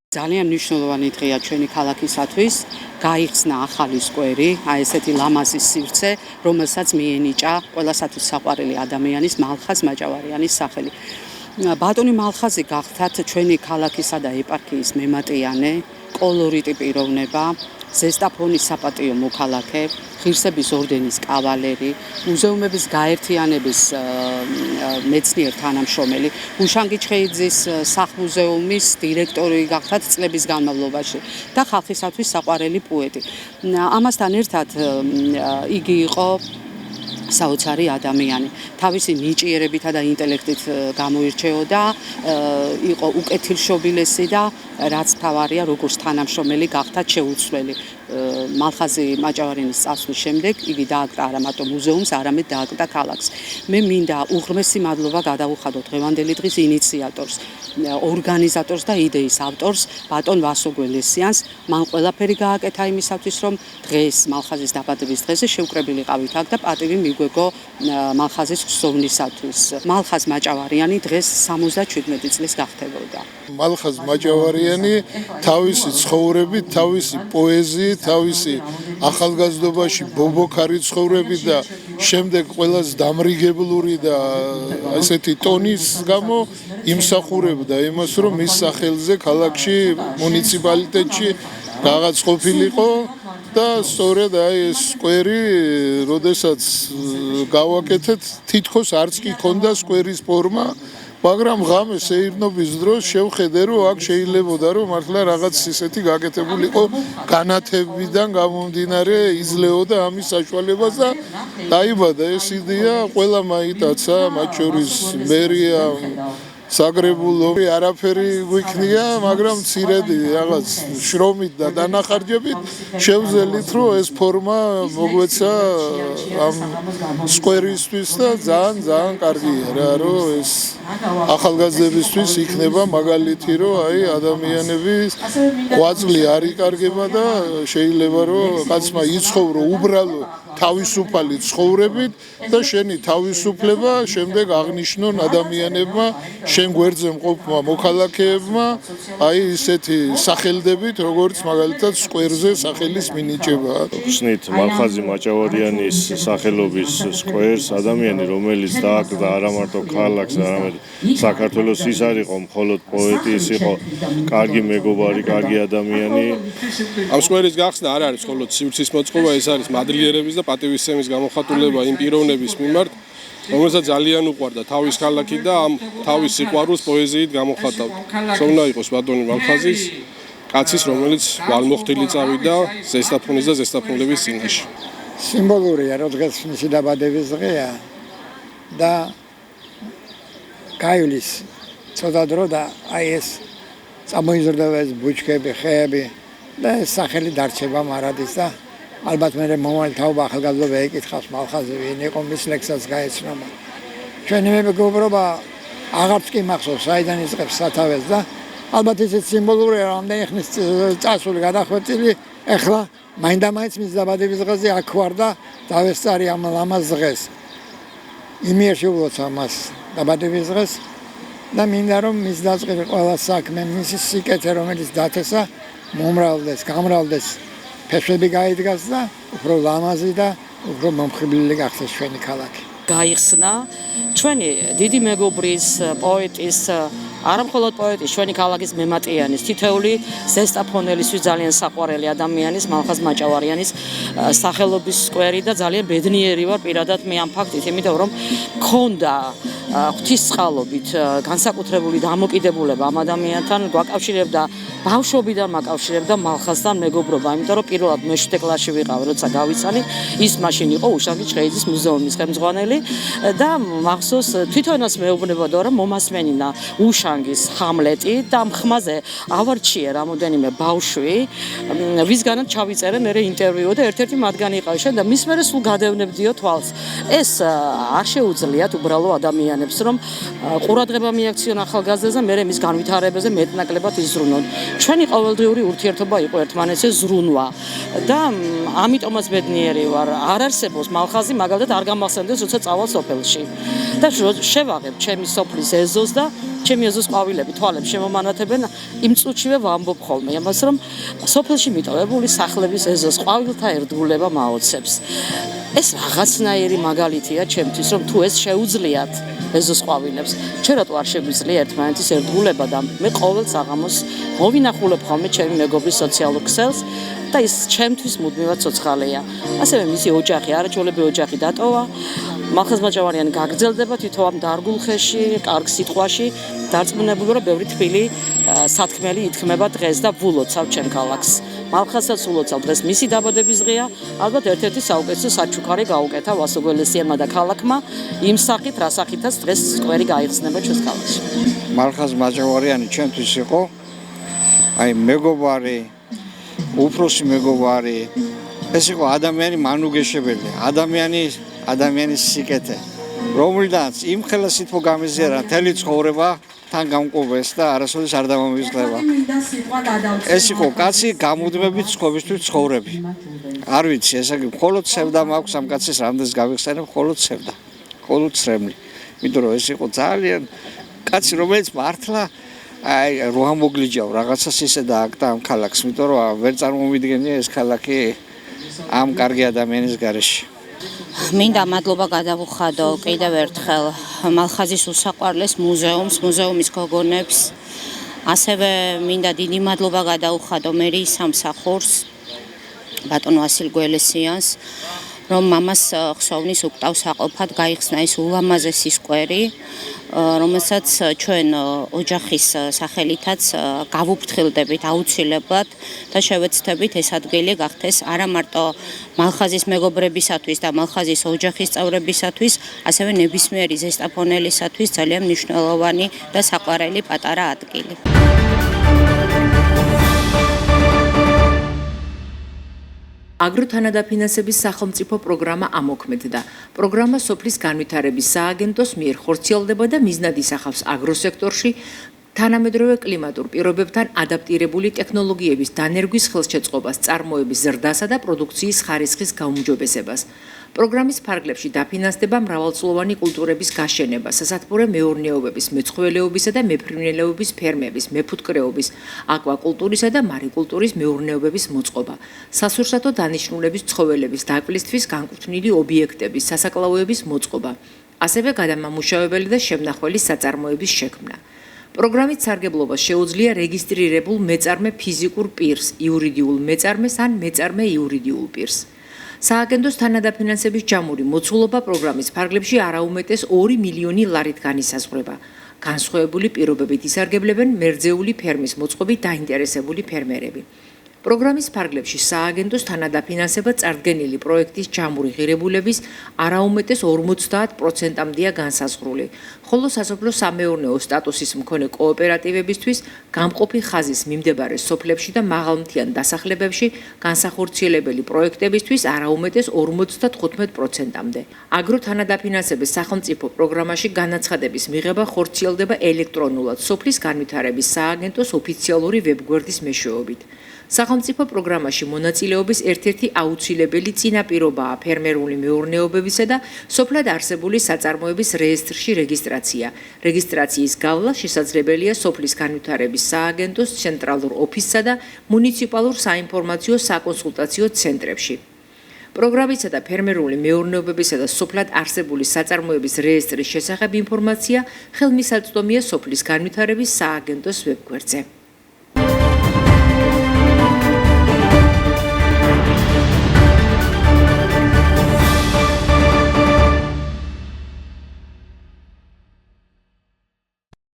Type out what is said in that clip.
ძალიან მნიშვნელოვანი დღეა ჩვენი ქალაქისათვის. გაიხსნა ახალი სკვერი, აი ესეთი ლამაზი სივრცე, რომელსაც მიენიჭა ყველასათვის საყვარელი ადამიანის მალხაზ მაჭავარიანის სახელი. ბატონი მალხაზი გახდათ ჩვენი ქალაქისა და ეპარქიის მემატიანე, კოლორიტი პიროვნება, ზესტაფონის საპატიო მოქალაქე, ღირსების ორდენის კავალერი, მუზეუმების გაერთიანების მეცნიერ თანამშრომელი, უშანგი ჩხეიძის სახლ-მუზეუმის დირექტორი გახდათ წლების განმავლობაში და ხალხისათვის საყვარელი პოეტი. ამასთან ერთად იგი იყო საოცარი ადამიანი. თავისი ნიჭიერებითა და ინტელექტით გამოირჩეოდა, იყო უკეთილშობილესი და რაც თავარია, როგორც თანამშრომელი გახდა შეუცვლელი. მალხაზი მაჭავარიანის წასვლის შემდეგ იგი დააკრა არა მარტო მუზეუმს, არამედ დააკრა ქალაქს. მე მინდა უღრმესი მადლობა გადავუხადო დღევანდელი დღის ინიციატორს, ორგანიზატორს და იდეის ავტორს, ბატონ ვასო გველესიანს. მან ყველაფერი გააკეთა იმისათვის, რომ დღეს მალხაზის დაბადების დღეზე შევკრებილიყავით აქ და პატივი მიგვეგო მალხაზის ხსოვნისათვის. მალხაზ მაჭავარიანი დღეს 77 წლის გახდებოდა. მალხაზ მაჭავარიანი თავისი ცხოვრებით, თავისი პოეზიით, თავისი ახალგაზრდობაში ბობოქარი ცხოვრებით და შემდეგ ყველას დამრიგებლური და ესეთი ტონის გამო იმსახურებდა იმას, რომ მის სახელზე ქალაქში, მუნიციპალიტეტში რაღაც ყოფილიყო და სწორედ აი ეს სკვერი, როდესაც გავაკეთეთ, თითქოს არც კი ქონდა სკვერის ფორმა, მაგრამ ღამე სეირნობის დროს შევხედე, რომ აქ შეიძლებოდა, რომ მართლა რაღაც ისეთი გაკეთებულიყო განათებიდან გამომდინარე იძლეოდა ამის საშუალებას და დაიბადა ეს იდეა, ყველა მაიტაცა, მათ შორის მერია, საგრებულო არაფერი გვიქნია, მაგრამ მცირედი რაღაც შრომით და დანახარჯებით შევძელით, რომ ეს ფორმა მოგვეცა ამ სკვერისთვის და ძალიან კარგია რა, რომ ეს ახალგაზრდებისთვის იქნება მაგალითი, რომ აი ადამიანების ყვაწლი არ იკარგება და შეიძლება რომ კაცმა იცხოვრო უბრალო თავისუფალი ცხოვრებით და შენი თავისუფლება შემდეგ აღნიშნონ ადამიანებმა, შენ გვერდზე მყოფმა მოქალაქეებმა, აი ისეთი სახელდებით, როგორც მაგალითად სკვერზე სახელის მინიჭება. ხსნით მალხაზი მაჭავარიანის სახელობის სკვერს, ადამიანი, რომელიც დააკრა არა მარტო ქალაქს, არამედ საქართველოს, ის არ იყო მხოლოდ პოეტი, ის იყო კარგი მეგობარი, კარგი ადამიანი. ამ სკვერის გახსნა არ არის მხოლოდ სივრცის მოწყობა, ეს არის მადლიერების და პატივისცემის გამოხატულება იმ პიროვნების მიმართ, რომელსაც ძალიან უყვარდა თავის ქალაქი და ამ თავის სიყვარულს პოეზიით გამოხატავდა. სოვნა იყოს ბატონი მალხაზის, კაცის, რომელიც ვალმოხდილი წავიდა ზესტაფონის და ზესტაფონლების წინაშე. სიმბოლურია, როდესაც მისი დაბადების დღეა და გაივლის ცოტა დრო და აი ეს წამოიზრდება ეს ბუჩქები, ხეები და ეს სახელი დარჩება მარადის და ალბათ მე მომავალ თაობა ახალგაზრდობა ეკითხავს მალხაზი ვინ იყო, მის ლექსებს გაეცნობა. ჩვენი მეგობრობა აღარც კი მახსოვს, საიდან იწყებს სათავეს და ალბათ ისეთ სიმბოლურია, რამდენი ხნის წასული გადახვეწილი, ეხლა მაინდა-მაინც მის დაბადების დღეზე აქ ვარ და დავესწარი ამ ლამაზ დღეს. იმერ შევულოცა მას დაბადების დღეს და მინდა რომ მის დაწყილი ყველა საქმე, მისი სიკეთე, რომელიც დათესა, მომრავლდეს, გამრავლდეს, ფესვები გაიდგას და უფრო ლამაზი და უფრო მომხიბლელი გახდეს ჩვენი ქალაქი. გაიხსნა ჩვენი დიდი მეგობრის, პოეტის, არა მხოლოდ პოეტის, ჩვენი ქალაქის მემატიანის, თითოეული ზესტაფონელისთვის ძალიან საყვარელი ადამიანის, მალხაზ მაჭავარიანის სახელობის სკვერი და ძალიან ბედნიერი ვარ პირადად მე ამ ფაქტით, იმიტომ რომ მქონდა ღვთისწყალობით განსაკუთრებული დამოკიდებულება ამ ადამიანთან, გვაკავშირებდა ბავშვობიდან მაკავშირებდა მალხაზთან მეგობრობა, იმიტომ რომ პირველად მე-7 კლასში ვიყავ, როცა გავიცანი, ის მაშინ იყო უშანგი ჩხეიძის მუზეუმის ხელმძღვანელი და მახსოვს თვითონაც მეუბნებოდა რომ მომასმენინა უშანგის ჰამლეტი და ამ ხმაზე ავარჩიე რამოდენიმე ბავშვი, ვისგანაც ჩავიწერე მე ინტერვიუ და ერთ-ერთი მათგანი იყავი შენ და მის მერე სულ გადევნებდიო თვალს. ეს არ შეუძლიათ უბრალო ადამიანებს, რომ ყურადღება მიაქციონ ახალგაზრდაზე, მე მის განვითარებაზე მეტნაკლებად იზრუნონ. ჩვენი ყოველდღიური ურთიერთობა იყო ერთმანეთზე ზრუნვა და ამიტომაც ბედნიერი ვარ. არ არსებობს მალხაზი მაგალითად არ გამახსენდეს, როცა წავალ სოფელში და შევაღებ ჩემი სოფლის ეზოს და ჩემი ეზო ეზოს ყვავილები თვალებს შემომანათებენ, იმ წუთშივე ვამბობ ხოლმე იმას, რომ სოფელში მიტოვებული სახლების ეზოს ყვავილთა ერთგულება მაოცებს. ეს რაღაცნაირი მაგალითია ჩემთვის, რომ თუ ეს შეუძლიათ ეზოს ყვავილებს, ჩვენ რატო არ შეგვიძლია ერთმანეთის ერთგულება და მე ყოველ საღამოს მოვინახულებ ხოლმე ჩემი მეგობრის სოციალურ ქსელს და ის ჩემთვის მუდმივად ცოცხალეა. ასევე მისი ოჯახი, არაჩვეულებრივი ოჯახი დატოვა. მალხაზ მაჭავარიანი გაგრძელდება თვითონ ამ დარგულ ხეში, კარგ სიტყვაში, დარწმუნებული რომ ბევრი თბილი სათქმელი ითქმება დღეს და ვულოცავ ჩემ ქალაქს. მალხაზსაც ულოცავ დღეს მისი დაბადების დღეა, ალბათ ერთ-ერთი საუკეთესო საჩუქარი გაუკეთა ვასუგველესიანმა და ქალაქმა იმ სახით, რა სახითაც დღეს სკვერი გაიხსნება ჩვენს ქალაქში. მალხაზ მაჭავარიანი ჩემთვის იყო აი მეგობარი, უფროსი მეგობარი, ეს იყო ადამიანი მანუგეშებელი, ადამიანის სიკეთე, რომელიდანაც იმხელა სიტყვა გამიზიარა მთელი ცხოვრება თან გამყოფეს და არასოდეს არ დამამიზღლება. ეს იყო კაცი გამუდმებით ცხოვრებისთვის ცხოვრები. არ ვიცი, ესე იგი მხოლოდ ცევდა მაქვს ამ კაცის რამდენს გავიხსენებ, მხოლოდ ცევდა, მხოლოდ ცრემლი. იმიტომ რომ ეს იყო ძალიან კაცი, რომელიც მართლა აი რო ამოგლიჯავ რაღაცას ისე დააკდა ამ ქალაქს, იმიტომ რომ ვერ წარმოვიდგენია ეს ქალაქი ამ კარგი ადამიანის გარეშე. მინდა მადლობა გადავუხადო კიდევ ერთხელ მალხაზის უსაყვარლეს მუზეუმს, მუზეუმის გოგონებს. ასევე მინდა დიდი მადლობა გადავუხადო მერიის სამსახურს, ბატონ ვასილ გველესიანს, რომ მამას ხსოვნის უკტავ საყოფად გაიხსნა ეს ულამაზესი სკვერი, რომელსაც ჩვენ ოჯახის სახელითაც გავუფრთხილდებით აუცილებლად და შევეცდებით ეს ადგილი გახდეს არა მარტო მალხაზის მეგობრებისათვის და მალხაზის ოჯახის წევრებისათვის, ასევე ნებისმიერი ზესტაფონელისათვის ძალიან მნიშვნელოვანი და საყვარელი პატარა ადგილი. აგროთანადაფინანსების სახელმწიფო პროგრამა ამოქმედდა. პროგრამა სოფლის განვითარების სააგენტოს მიერ ხორციელდება და მიზნად ისახავს აგროსექტორში თანამედროვე კლიმატურ პირობებთან ადაპტირებული ტექნოლოგიების დანერგვის ხელშეწყობას, წარმოების ზრდასა და პროდუქციის ხარისხის გაუმჯობესებას. პროგრამის ფარგლებში დაფინანსდება მრავალწლოვანი კულტურების გაშენება, სასათბურე მეურნეობების, მეცხოველეობისა და მეფრინველეობის ფერმების, მეფუტკრეობის, აკვაკულტურისა და მარიკულტურის მეურნეობების მოწყობა, სასურსათო დანიშნულების ცხოველების დაკვლისთვის განკუთვნილი ობიექტების, სასაკლაოების მოწყობა, ასევე გადამამუშავებელი და შემნახველი საწარმოების შექმნა. პროგრამით სარგებლობას შეუძლია რეგისტრირებულ მეწარმე ფიზიკურ პირს, იურიდიულ მეწარმეს ან მეწარმე იურიდიულ პირს. სააგენტოს თანადაფინანსების ჯამური მოცულობა პროგრამის ფარგლებში არაუმეტეს 2 მილიონი ლარით განისაზღვრება. განსხვავებული პირობებით ისარგებლებენ მერძეული ფერმის მოწყობით დაინტერესებული ფერმერები. პროგრამის ფარგლებში სააგენტოს თანადაფინანსება წარდგენილი პროექტის ჯამური ღირებულების არაუმეტეს 50%-მდეა განსაზღვრული, ხოლო სასოფლო სამეურნეო სტატუსის მქონე კოოპერატივებისთვის გამყოფი ხაზის მიმდებარე სოფლებში და მაღალმთიან დასახლებებში განსახორციელებელი პროექტებისთვის არაუმეტეს 55%-მდე. აგროთანადაფინანსების სახელმწიფო პროგრამაში განაცხადების მიღება ხორციელდება ელექტრონულად სოფლის განვითარების სააგენტოს ოფიციალური ვებგვერდის მეშვეობით. სახელმწიფო პროგრამაში მონაწილეობის ერთ-ერთი აუცილებელი წინაპირობაა ფერმერული მეურნეობებისა და სოფლად არსებული საწარმოების რეესტრში რეგისტრაცია. რეგისტრაციის გავლა შესაძლებელია სოფლის განვითარების სააგენტოს ცენტრალურ ოფისსა და მუნიციპალურ საინფორმაციო საკონსულტაციო ცენტრებში. პროგრამისა და ფერმერული მეურნეობებისა და სოფლად არსებული საწარმოების რეესტრის შესახებ ინფორმაცია ხელმისაწვდომია სოფლის განვითარების სააგენტოს ვებგვერდზე.